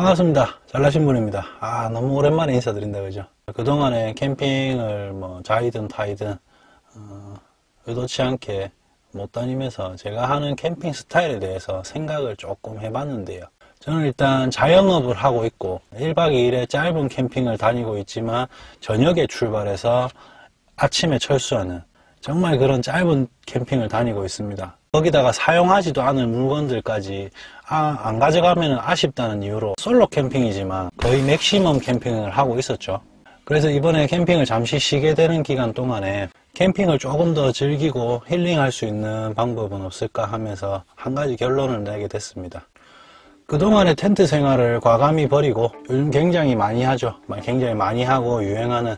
반갑습니다. 잘나신 분입니다. 너무 오랜만에 인사드린다 그죠. 그동안에 캠핑을 자이든 타이든 의도치 않게 못 다니면서 제가 하는 캠핑 스타일에 대해서 생각을 조금 해봤는데요. 저는 일단 자영업을 하고 있고 1박 2일의 짧은 캠핑을 다니고 있지만 저녁에 출발해서 아침에 철수하는 정말 그런 짧은 캠핑을 다니고 있습니다. 거기다가 사용하지도 않을 물건들까지 안 가져가면 아쉽다는 이유로 솔로 캠핑이지만 거의 맥시멈 캠핑을 하고 있었죠. 그래서 이번에 캠핑을 잠시 쉬게 되는 기간 동안에 캠핑을 조금 더 즐기고 힐링할 수 있는 방법은 없을까 하면서 한 가지 결론을 내게 됐습니다. 그동안의 텐트 생활을 과감히 버리고 요즘 굉장히 많이 하죠. 굉장히 많이 하고 유행하는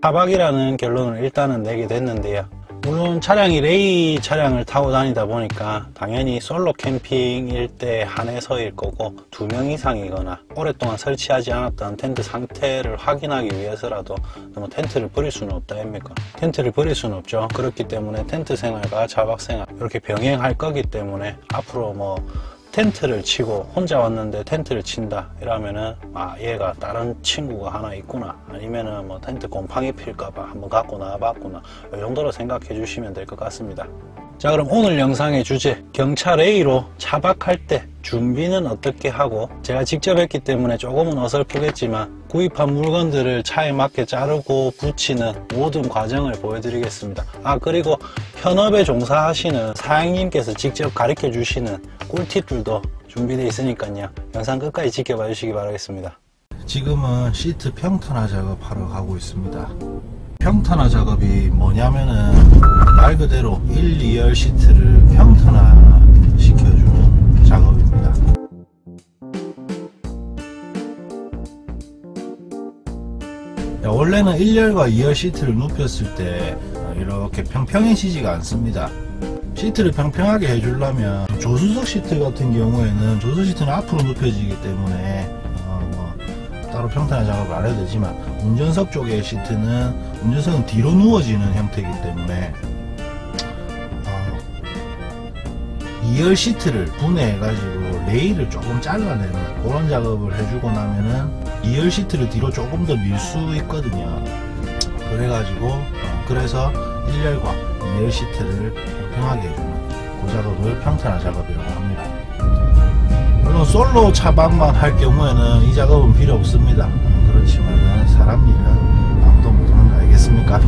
차박이라는 결론을 일단은 내게 됐는데요. 물론 차량이 레이 차량을 타고 다니다 보니까 당연히 솔로 캠핑일 때 한해서일 거고 2명 이상이거나 오랫동안 설치하지 않았던 텐트 상태를 확인하기 위해서라도 텐트를 버릴 수는 없다 아닙니까? 텐트를 버릴 수는 없죠. 그렇기 때문에 텐트 생활과 차박 생활 이렇게 병행할 거기 때문에 앞으로 텐트를 치고 혼자 왔는데 텐트를 친다 이러면은 얘가 다른 친구가 하나 있구나, 아니면은 텐트 곰팡이 필까봐 한번 갖고 나와봤구나, 이 정도로 생각해 주시면 될 것 같습니다. 자, 그럼 오늘 영상의 주제 경차 레이로 차박할 때 준비는 어떻게 하고, 제가 직접 했기 때문에 조금은 어설프겠지만 구입한 물건들을 차에 맞게 자르고 붙이는 모든 과정을 보여드리겠습니다. 그리고 현업에 종사하시는 사장님께서 직접 가르쳐 주시는 꿀팁들도 준비되어 있으니까요, 영상 끝까지 지켜봐 주시기 바라겠습니다. 지금은 시트 평탄화 작업하러 가고 있습니다. 평탄화 작업이 뭐냐면은 말 그대로 1, 2열 시트를 평탄화 시켜주는 작업입니다. 원래는 1열과 2열 시트를 눕혔을 때 이렇게 평평해지지가 않습니다. 시트를 평평하게 해주려면 조수석 시트 같은 경우에는 조수석 시트는 앞으로 눕혀지기 때문에 따로 평탄화 작업을 안 해도 되지만, 운전석 쪽의 시트는 운전석은 뒤로 누워지는 형태이기 때문에 2열 시트를 분해해 가지고 레일을 조금 잘라내는 그런 작업을 해주고 나면은 2열 시트를 뒤로 조금 더 밀 수 있거든요. 그래가지고 그래서 1열과 2열 시트를 평평하게 해주는 그 작업을 평탄화 작업이라고 합니다. 물론 솔로 차박만 할 경우에는 이 작업은 필요 없습니다. 그렇지만 사람 일은 아무도 모르는 거 알겠습니까?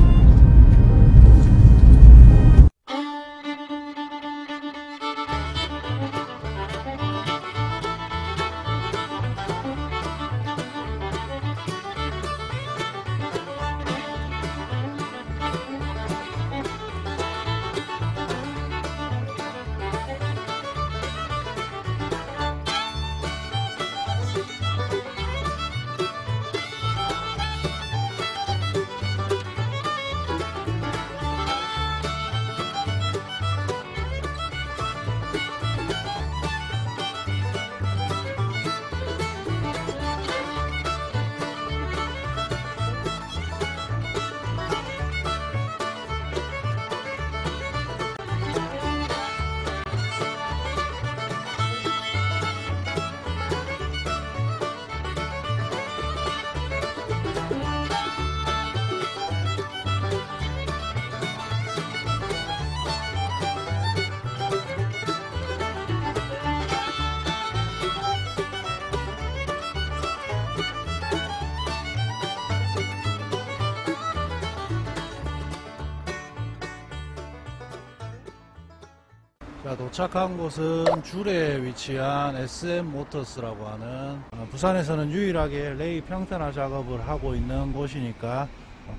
자, 도착한 곳은 줄에 위치한 SM 모터스라고 하는 부산에서는 유일하게 레이 평탄화 작업을 하고 있는 곳이니까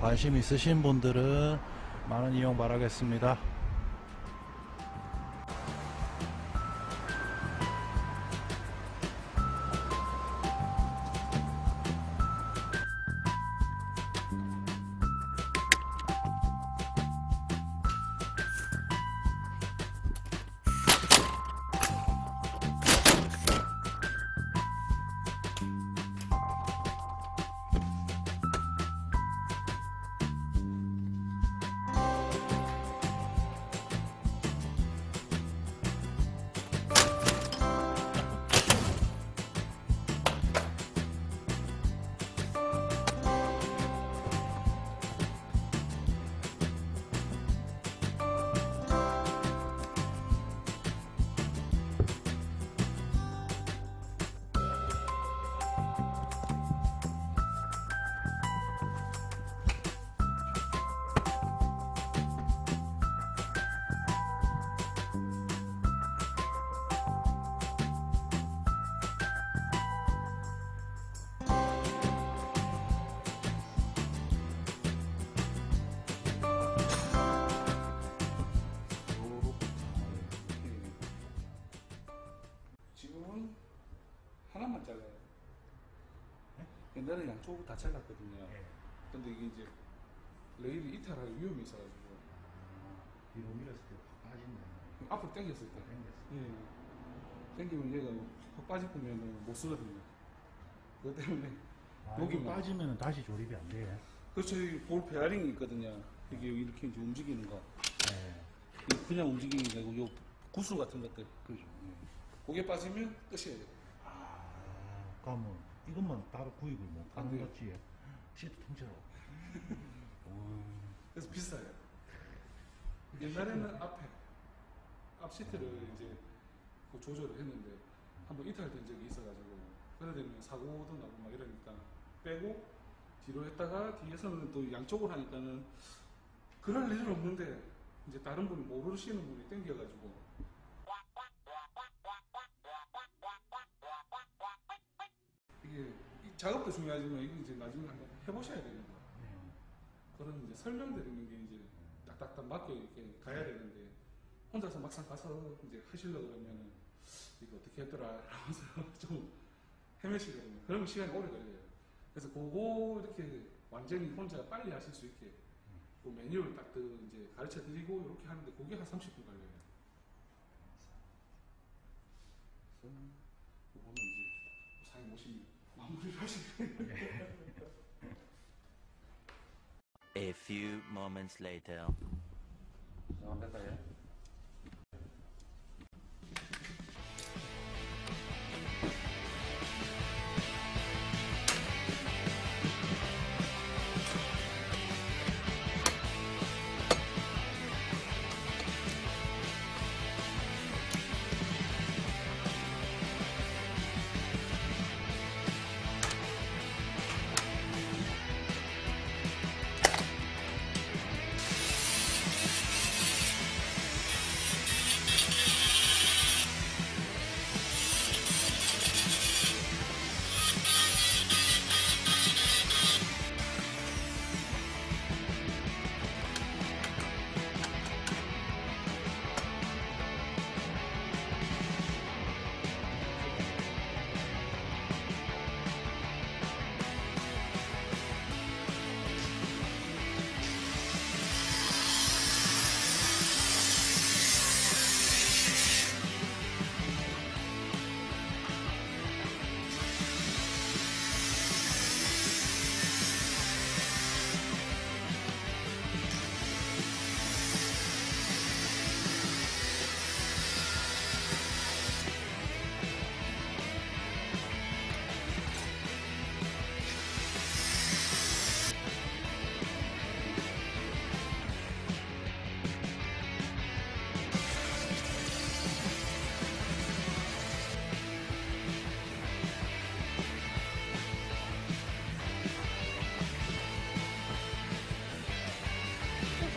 관심 있으신 분들은 많은 이용 바라겠습니다. 옛날에 양쪽으로 다 잘랐거든요. 예. 근데 이게 이제 레일이 이탈할 위험이 있어가지고 뒤로 밀었을 때 확 빠진다. 앞으로 당겼을 때 예. 당기면 얘가 확 빠질 거면 못 쓰거든요. 그것 때문에 여기 여기만. 빠지면 다시 조립이 안 돼. 그렇죠. 여기 볼 베어링이 있거든요. 이게 이렇게 이제 움직이는 거. 네. 이게 그냥 움직이는 게 아니고 요 구슬 같은 것들. 그죠. 네. 그게 빠지면 끝이에요. 그러면 이것만 따로 구입을 못 안 하는 돼요. 거지. 시트 통째로. 그래서 비싸요. 옛날에는 앞 시트를 이제 그 조절을 했는데 한번 이탈된 적이 있어가지고 그래 되면 사고도 나고 막 이러니까 빼고 뒤로 했다가 뒤에서는 또 양쪽으로 하니까는 그럴 일은 없는데 이제 다른 분이 모르시는 분이 땡겨가지고 이게 이 작업도 중요하지만 이게 이제 나중에 한번 해보셔야 되는 거예요. 그런 이제 설명드리는 게 이제 딱딱딱 맞게 이렇게 가야 되는데 혼자서 막상 가서 이제 하시려고 그러면은 이거 어떻게 했더라 이러면서 좀 헤매시거든요. 그러면 시간이 오래 걸려요. 그래서 그거 이렇게 완전히 혼자 빨리 하실 수 있게 그 메뉴를 딱 이제 가르쳐 드리고 이렇게 하는데 그게 한 30분 걸려요. 그래서 그거는 이제 사장님 오시면 마무리를 하시면 A few moments later. 될까요?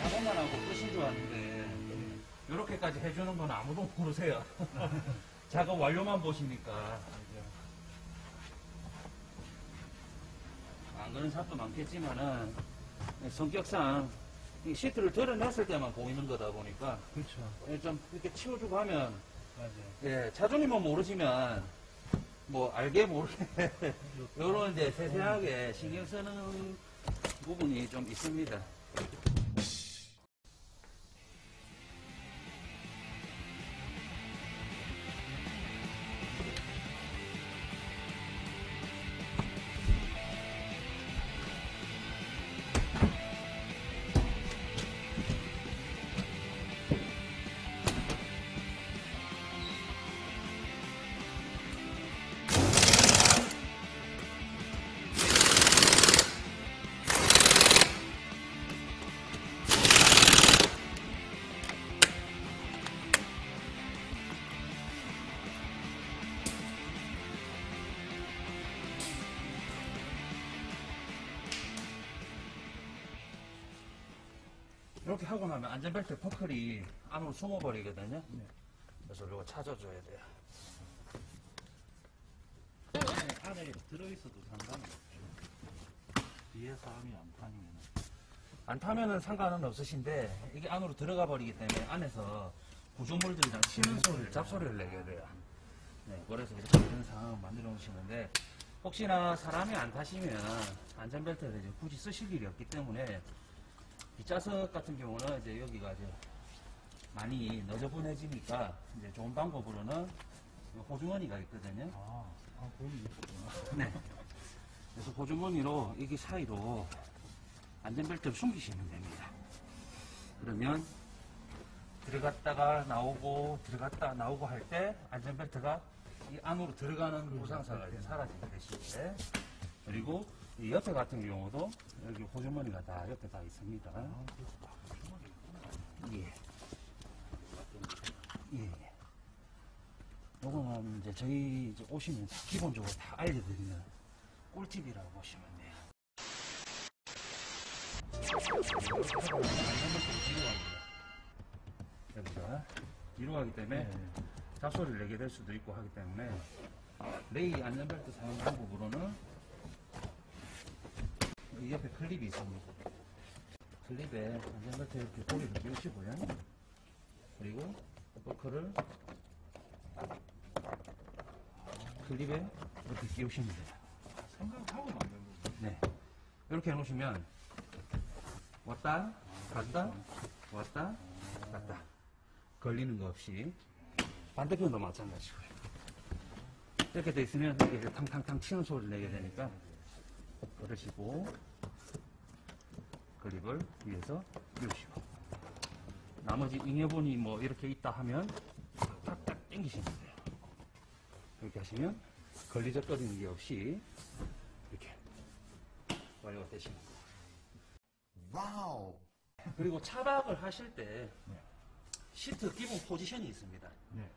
작업만 하고 끝인 줄 아는데 이렇게까지 해주는 건 아무도 모르세요. 작업 완료만 보시니까. 안 그런 사람도 많겠지만은 성격상 이 시트를 드러냈을 때만 보이는 거다 보니까 그렇죠. 좀 이렇게 치워주고 하면 맞아요. 예, 자존심만 모르시면 뭐 알게 모르게 이런 이제 세세하게 신경 쓰는 부분이 좀 있습니다. 이렇게 하고 나면 안전벨트 퍼클이 안으로 숨어버리거든요. 그래서 이거 찾아줘야 돼요. 안에 들어있어도 상관은 없죠. 뒤에 사람이 안 타니면. 안 타면은 상관은 없으신데 이게 안으로 들어가 버리기 때문에 안에서 구조물들이랑 치는 소리를 잡소리를 내게 돼요. 네, 그래서 이런 상황을 만들어 놓으시는데 혹시나 사람이 안 타시면 안전벨트를 이제 굳이 쓰실 일이 없기 때문에 뒷좌석 같은 경우는 이제 여기가 이제 많이 너저분해지니까 이제 좋은 방법으로는 호주머니가 있거든요. 거기 있구나. 네. 그래서 호주머니로 여기 사이로 안전벨트를 숨기시면 됩니다. 그러면 들어갔다가 나오고 들어갔다 나오고 할 때 안전벨트가 이 안으로 들어가는 무상사가 이제 사라지게 되시게. 그리고 이 옆에 같은 경우도 여기 호주머니가 다 옆에 다 있습니다. 예. 예. 요거는 이제 저희 이제 오시면 기본적으로 다 알려드리는 꿀팁이라고 보시면 돼요. 여기가 뒤로 가기 때문에 잡소리를 내게 될 수도 있고 하기 때문에 레이 안전벨트 사용 방법으로는 이 옆에 클립이 있습니다. 클립에 안전벨트 이렇게 고리를 끼우시고요. 그리고 버클을 클립에 이렇게 끼우시면 돼요. 생각하고 만든 거. 네. 이렇게 해놓으시면 왔다 갔다 왔다 갔다 걸리는 거 없이 반대편도 마찬가지고요. 이렇게 돼 있으면 이렇게 탕탕탕 치는 소리를 내게 되니까 그러시고 클립을 위에서 끼우시고 나머지 잉여본이 뭐 이렇게 있다 하면 탁탁 당기시면 돼요. 이렇게 하시면 걸리적거리는 게 없이 이렇게 완료가 되시는 거예요. 와우. 그리고 차박을 하실 때 시트 기본 포지션이 있습니다. 네.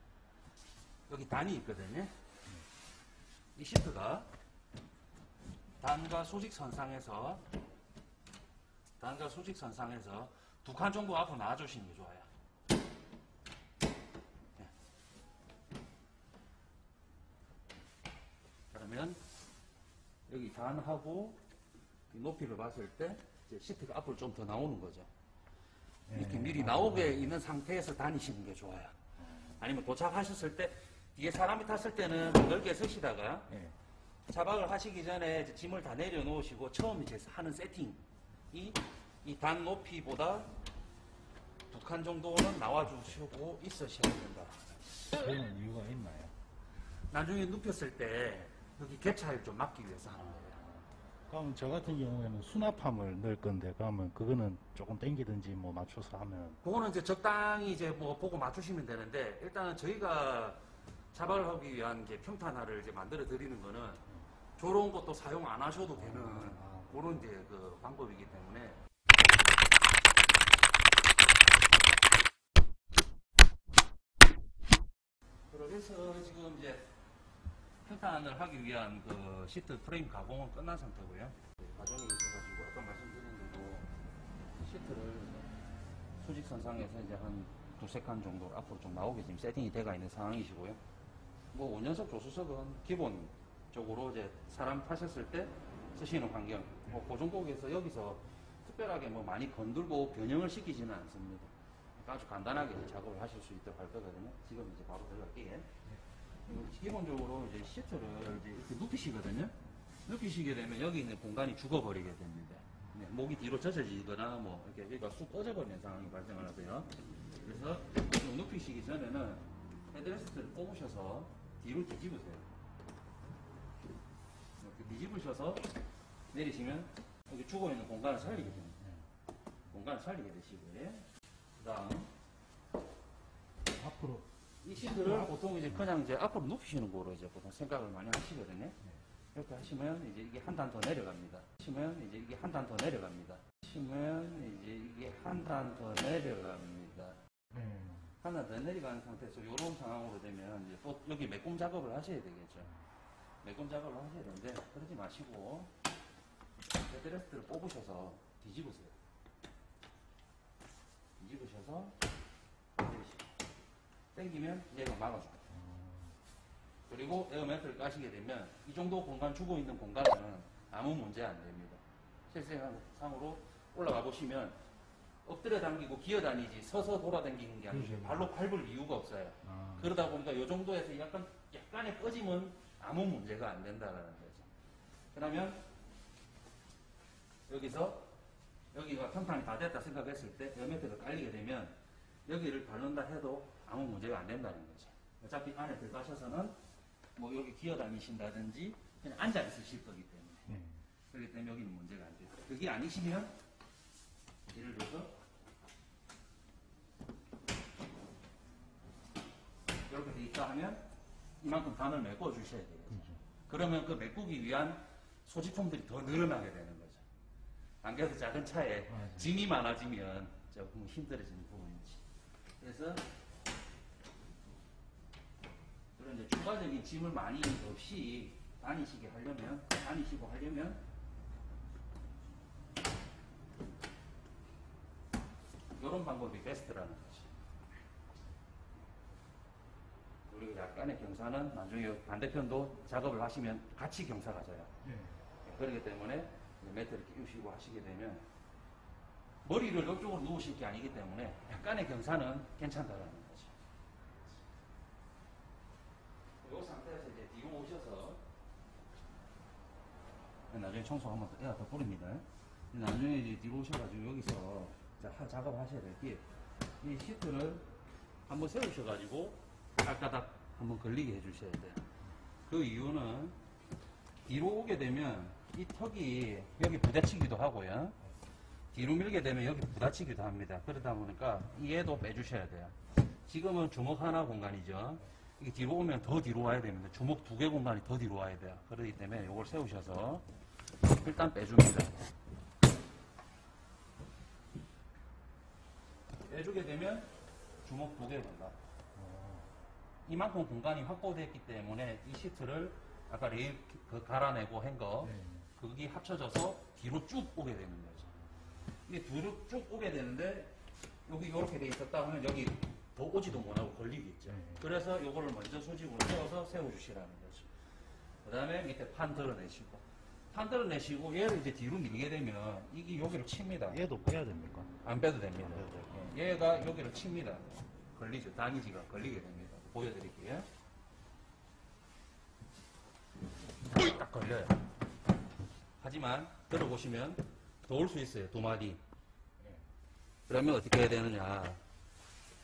여기 단이 있거든요. 이 시트가 단과 수직선상에서 두 칸 정도 앞으로 나와주시는 게 좋아요. 네. 그러면 여기 단하고 높이를 봤을 때 이제 시트가 앞으로 좀 더 나오는 거죠. 이렇게 미리 나오게 있는 상태에서 다니시는 게 좋아요. 아니면 도착하셨을 때 뒤에 사람이 탔을 때는 넓게 서시다가 차박을 하시기 전에 이제 짐을 다 내려놓으시고 처음 이제 하는 세팅이 이 단 높이보다 두 칸 정도는 나와주시고 있으셔야 된다. 그런 이유가 있나요? 나중에 눕혔을 때 여기 갭 차이를 좀 막기 위해서 하는 거예요. 그럼 저 같은 경우에는 수납함을 넣을 건데 그러면 그거는 조금 당기든지 뭐 맞춰서 하면 그거는 이제 적당히 이제 뭐 보고 맞추시면 되는데 일단은 저희가 차박을 하기 위한 이제 평탄화를 이제 만들어 드리는 거는 저런 것도 사용 안 하셔도 되는 그런 이제 그 방법이기 때문에. 그래서 지금 이제 평탄을 하기 위한 그 시트 프레임 가공은 끝난 상태고요. 과정이 있어가지고 아까 말씀드린 대로 시트를 수직선상에서 이제 한 두세 칸 정도 앞으로 좀 나오게 지금 세팅이 돼가 있는 상황이시고요. 뭐 5년석 조수석은 기본적으로 이제 사람 타셨을 때 쓰시는 환경, 뭐 그 정도에서 여기서 특별하게 뭐 많이 건들고 변형을 시키지는 않습니다. 아주 간단하게 이제 작업을 하실 수 있도록 할 거거든요. 지금 이제 바로 들어갈게요. 기본적으로 이제 시트를 이제 이렇게 눕히시거든요. 눕히시게 되면 여기 있는 공간이 죽어버리게 됩니다. 네, 목이 뒤로 젖어지거나 뭐 이렇게 여기가 쑥 꺼져버리는 상황이 발생을 하고요. 그래서 좀 눕히시기 전에는 헤드레스트를 뽑으셔서 뒤로 뒤집으세요. 이렇게 뒤집으셔서 내리시면 여기 죽어있는 공간을 살리게 됩니다. 공간을 살리게 되시고요. 그 다음 앞으로 이 시트를 보통 이제 그냥 이제 앞으로 눕히시는 거로 이제 보통 생각을 많이 하시거든요. 이렇게 하시면 이제 이게 한 단 더 내려갑니다. 하시면 이제 이게 한 단 더 내려갑니다. 하시면 이제 이게 한 단 더 내려갑니다. 한 단 더 내려가는 상태에서 이런 상황으로 되면 이제 또 여기 매꼼 작업을 하셔야 되겠죠. 매꼼 작업을 하셔야 되는데 그러지 마시고 헤드레스트를 뽑으셔서 뒤집으세요. 뒤집으셔서 내리시고 당기면 얘가 막아줍니다. 그리고 에어매트를 까시게 되면 이 정도 공간 주고 있는 공간은 아무 문제 안 됩니다. 실생상으로 올라가 보시면 엎드려 당기고 기어 다니지 서서 돌아다니는 게 아니고 발로 밟을 이유가 없어요. 그러다 보니까 이 정도에서 약간의 꺼짐은 아무 문제가 안 된다라는 거죠. 그러면 여기가 평탄이 다 됐다 생각했을 때 이 매트가 깔리게 되면 여기를 밟는다 해도 아무 문제가 안 된다는 거죠. 어차피 안에 들어가셔서는 뭐 여기 기어 다니신다든지 그냥 앉아 있으실 거기 때문에. 그렇기 때문에 여기는 문제가 안 돼요. 그게 아니시면 예를 들어서 이렇게 돼 있다 하면 이만큼 단을 메꿔 주셔야 돼요. 그러면 그 메꾸기 위한 소지품들이 더 늘어나게 되는 거죠. 안 그래도 작은 차에 짐이 많아지면 조금 힘들어지는 부분이지. 그래서 그런 이제 추가적인 짐을 많이 없이 다니시고 하려면 이런 방법이 베스트라는 거지. 우리가 약간의 경사는 나중에 반대편도 작업을 하시면 같이 경사가 져요. 그렇기 때문에 매트를 끼우시고 하시게 되면 머리를 이쪽으로 누우실 게 아니기 때문에 약간의 경사는 괜찮다라는 거죠. 이 상태에서 이제 뒤로 오셔서 나중에 청소하면 에어 더 뿌립니다. 나중에 이제 뒤로 오셔가지고 여기서 작업하셔야 될 게 이 시트를 한번 세우셔가지고 깔까닥 한번 걸리게 해주셔야 돼요. 그 이유는 뒤로 오게 되면 이 턱이 여기 부딪히기도 하고요. 뒤로 밀게 되면 여기 부딪히기도 합니다. 그러다 보니까 얘도 빼주셔야 돼요. 지금은 주먹 하나 공간이죠. 이게 뒤로 오면 더 뒤로 와야 됩니다. 주먹 2개 공간이 더 뒤로 와야 돼요. 그렇기 때문에 이걸 세우셔서 일단 빼줍니다. 빼주게 되면 주먹 2개 공간. 이만큼 공간이 확보됐기 때문에 이 시트를 아까 레일 갈아내고 한 거, 그게 합쳐져서 뒤로 쭉 오게 되는 거죠. 이게 뒤로 쭉 오게 되는데, 여기 이렇게 돼 있었다 하면 여기 더 오지도 못하고 걸리겠죠. 그래서 이거를 먼저 수직으로 세워서 세워주시라는 거죠. 그 다음에 밑에 판 드러내시고, 얘를 이제 뒤로 밀게 되면 이게 여기를 칩니다. 얘도 빼야 됩니까? 안 빼도 됩니다. 얘가 여기를 칩니다. 걸리죠. 단위지가 걸리게 됩니다. 보여드릴게요. 딱 걸려요. 하지만 들어보시면 더 올 수 있어요. 2마디. 그러면 어떻게 해야 되느냐.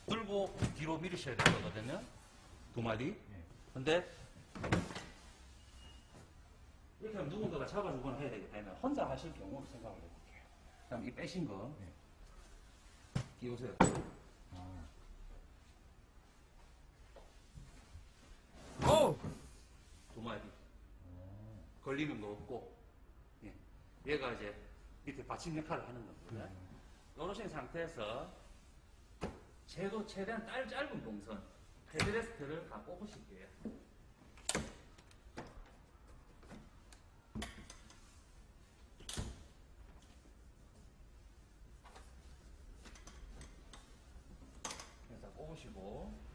들고 뒤로 밀으셔야 될 거거든요. 2마디. 근데 이렇게 하면 누군가가 잡아주거나 해야 되기 때문에 혼자 하실 경우를 생각을 해볼게요. 그럼 이 빼신 거 끼우세요. 오! 2마디. 걸리는 거 없고, 예. 얘가 이제 밑에 받침 역할을 하는 겁니다. 이러신 상태에서 최대한 짧은 동선, 헤드레스트를 다 뽑으실게요. 그래서 뽑으시고,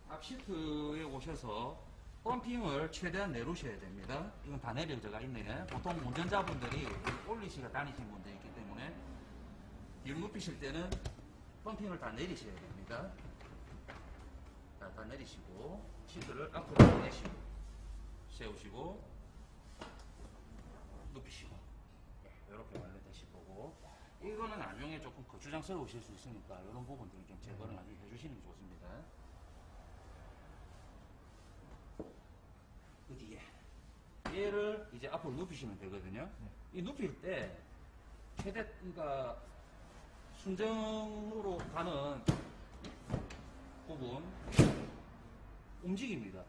앞 시트에 오셔서 펌핑을 최대한 내려오셔야 됩니다. 이건 다 내려져가 있네요. 보통 운전자분들이 올리시가 다니신 분들이 있기 때문에 뒤로 눕히실 때는 펌핑을 다 내리셔야 됩니다. 다 내리시고 시트를 앞으로 내시고 세우시고 눕히시고 이렇게 완료되실 거고, 이거는 나중에 조금 거추장 세우실 수 있으니까 이런 부분들을 좀 제거를 나중에 해주시는 게 좋습니다. 그 뒤에 얘를 이제 앞으로 눕히시면 되거든요. 이 눕힐 때 최대, 그러니까 순정으로 가는 부분 움직입니다.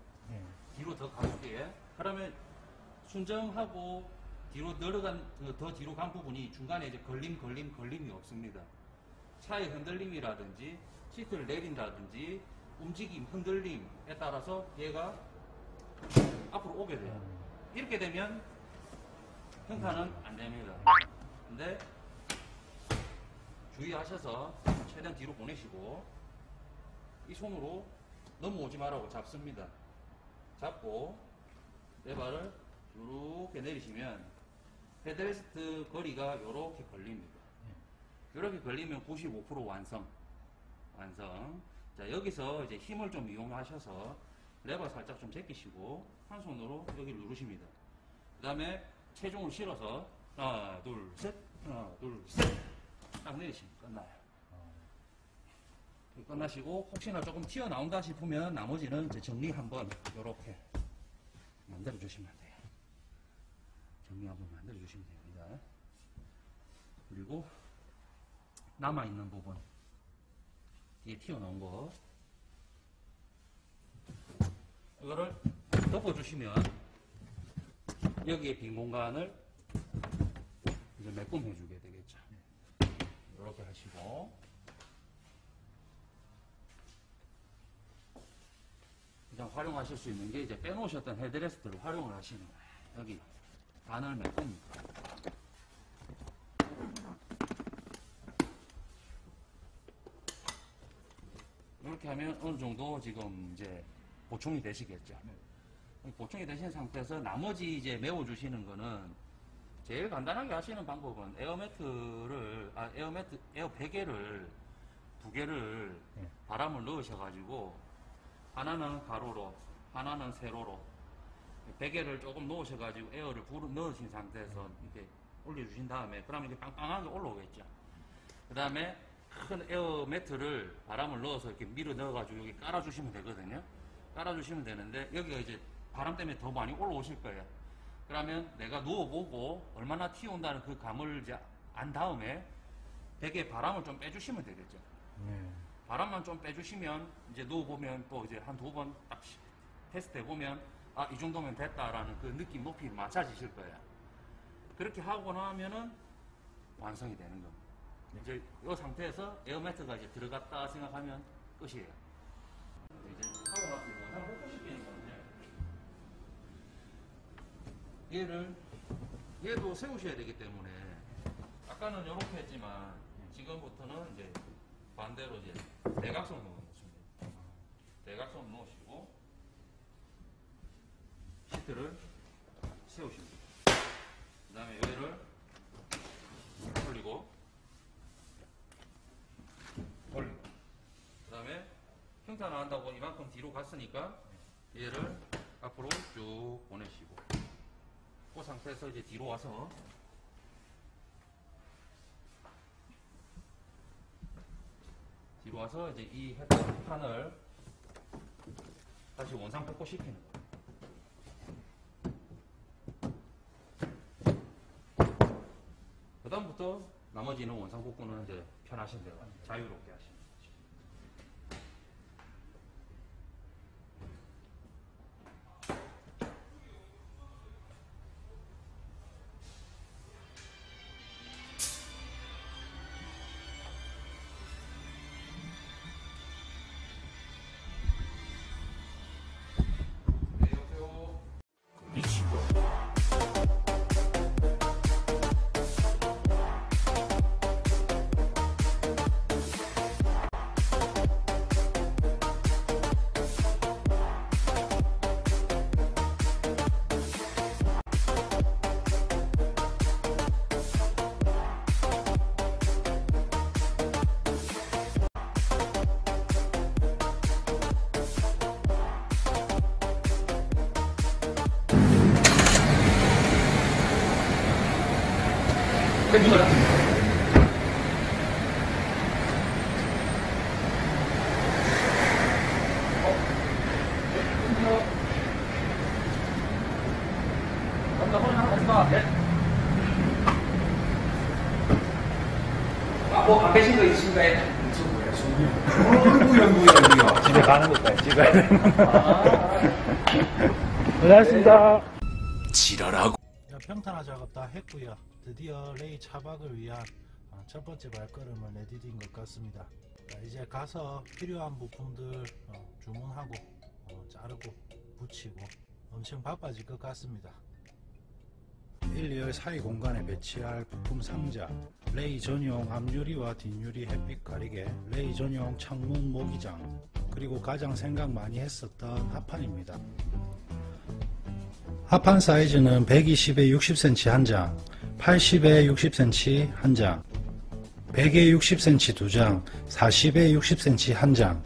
뒤로 더 가볼게요. 그러면 순정하고 뒤로 늘어간, 더 뒤로 간 부분이 중간에 이제 걸림이 없습니다. 차의 흔들림이라든지 시트를 내린다든지 움직임, 흔들림에 따라서 얘가 앞으로 오게 돼요. 이렇게 되면 평탄은 안 됩니다. 근데 주의하셔서 최대한 뒤로 보내시고 이 손으로 넘어오지 말라고 잡습니다. 잡고 레바를 이렇게 내리시면 헤드레스트 거리가 이렇게 걸립니다. 이렇게 걸리면 95% 완성. 자, 여기서 이제 힘을 좀 이용하셔서 레버 살짝 좀 제끼시고 한 손으로 여기를 누르십니다. 그 다음에 체중을 실어서 하나, 둘, 셋, 하나, 둘, 셋 딱 내리시면 끝나요. 끝나시고 혹시나 조금 튀어나온다 싶으면 나머지는 이제 정리 한번 이렇게 만들어 주시면 돼요. 정리 한번 만들어 주시면 됩니다. 그리고 남아있는 부분 뒤에 튀어나온 거 이거를 덮어주시면 여기에 빈 공간을 이제 매꿈해 주게 되겠죠. 이렇게 하시고 그냥 활용하실 수 있는 게 이제 빼놓으셨던 헤드레스트를 활용을 하시는 거예요. 여기 바늘 매꿈입니다. 이렇게 하면 어느 정도 지금 이제 보충이 되시겠죠. 보충이 되신 상태에서 나머지 이제 메워주시는 거는 제일 간단하게 하시는 방법은 에어 베개를 두 개를 바람을 넣으셔가지고 하나는 가로로, 하나는 세로로 베개를 조금 넣으셔가지고 에어를 넣으신 상태에서 이렇게 올려주신 다음에 그러면 이제 빵빵하게 올라오겠죠. 그 다음에 큰 에어 매트를 바람을 넣어서 이렇게 밀어 넣어가지고 여기 깔아주시면 되거든요. 깔아주시면 되는데 여기가 이제 바람 때문에 더 많이 올라오실 거예요. 그러면 내가 누워보고 얼마나 튀어온다는 그 감을 이제 안 다음에 베개에 바람을 좀 빼주시면 되겠죠. 바람만 좀 빼주시면 이제 누워보면 또 이제 한 두 번 딱 테스트 해보면 아, 이 정도면 됐다라는 그 느낌 높이 맞춰지실 거예요. 그렇게 하고 나면은 완성이 되는 겁니다. 이제 이 상태에서 에어매트가 이제 들어갔다 생각하면 끝이에요. 이제 하고 나서 영상 복구시키는 건데 얘도 세우셔야 되기 때문에 아까는 이렇게 했지만 지금부터는 이제 반대로 이제 대각선으로 놓습니다. 대각선 놓으시고 시트를 세우십니다. 그 다음에 얘를 올리고 그 다음에 평탄 안 한다고 이만큼 뒤로 갔으니까 얘를 앞으로 쭉 보내시고 그 상태에서 이제 뒤로 와서 이제 이 했던 판을 다시 원상 복구시키는 거예요. 그 다음부터 나머지는 원상 복구는 이제 편하신 대로 자유롭게 하시면 돼요. 안 계신 거 있으신가요? 집에 가는 것까지 찍어야 되는. 고생하셨습니다. 지랄하고. 평탄화 작업 다 했고요. 드디어 레이 차박을 위한 첫 번째 발걸음을 내디딘 것 같습니다. 이제 가서 필요한 부품들 주문하고 자르고 붙이고 엄청 바빠질 것 같습니다. 1, 2열 사이 공간에 배치할 부품 상자, 레이 전용 앞유리와 뒷유리 햇빛 가리개, 레이 전용 창문 모기장, 그리고 가장 생각 많이 했었던 합판입니다. 합판 사이즈는 120에 60cm 한 장, 80에 60cm 한 장, 100에 60cm 두 장, 40에 60cm 한 장,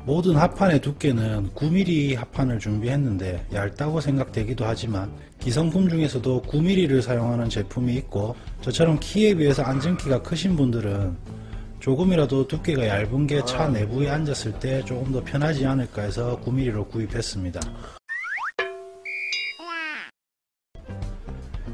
모든 합판의 두께는 9mm 합판을 준비했는데 얇다고 생각되기도 하지만 기성품 중에서도 9mm를 사용하는 제품이 있고, 저처럼 키에 비해서 안정키가 크신 분들은 조금이라도 두께가 얇은 게 차 내부에 앉았을 때 조금 더 편하지 않을까 해서 9mm로 구입했습니다.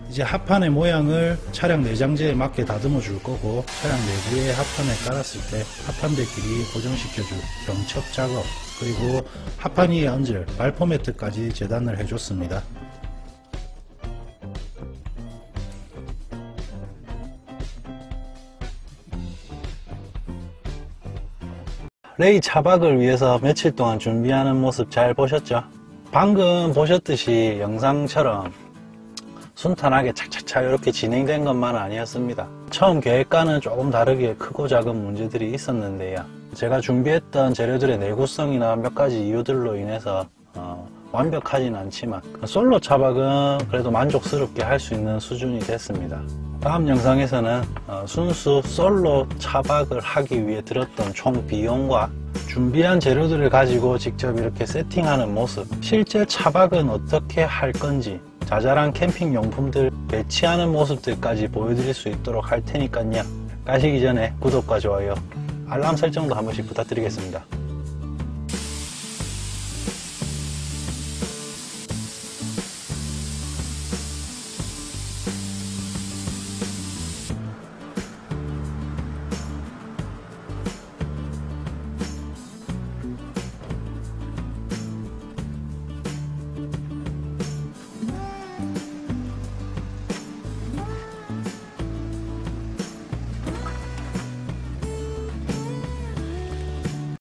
이제 합판의 모양을 차량 내장재에 맞게 다듬어 줄 거고, 차량 내부에 합판을 깔았을 때 합판들끼리 고정시켜 줄 경첩 작업, 그리고 합판 위에 얹을 발포 매트까지 재단을 해줬습니다. 레이 차박을 위해서 며칠 동안 준비하는 모습 잘 보셨죠? 방금 보셨듯이 영상처럼 순탄하게 착착착 이렇게 진행된 것만 아니었습니다. 처음 계획과는 조금 다르게 크고 작은 문제들이 있었는데요. 제가 준비했던 재료들의 내구성이나 몇 가지 이유들로 인해서 완벽하진 않지만 솔로 차박은 그래도 만족스럽게 할 수 있는 수준이 됐습니다. 다음 영상에서는 순수 솔로 차박을 하기 위해 들었던 총 비용과 준비한 재료들을 가지고 직접 이렇게 세팅하는 모습, 실제 차박은 어떻게 할 건지, 자잘한 캠핑 용품들 배치하는 모습들까지 보여드릴 수 있도록 할 테니까요. 가시기 전에 구독과 좋아요, 알람 설정도 한 번씩 부탁드리겠습니다.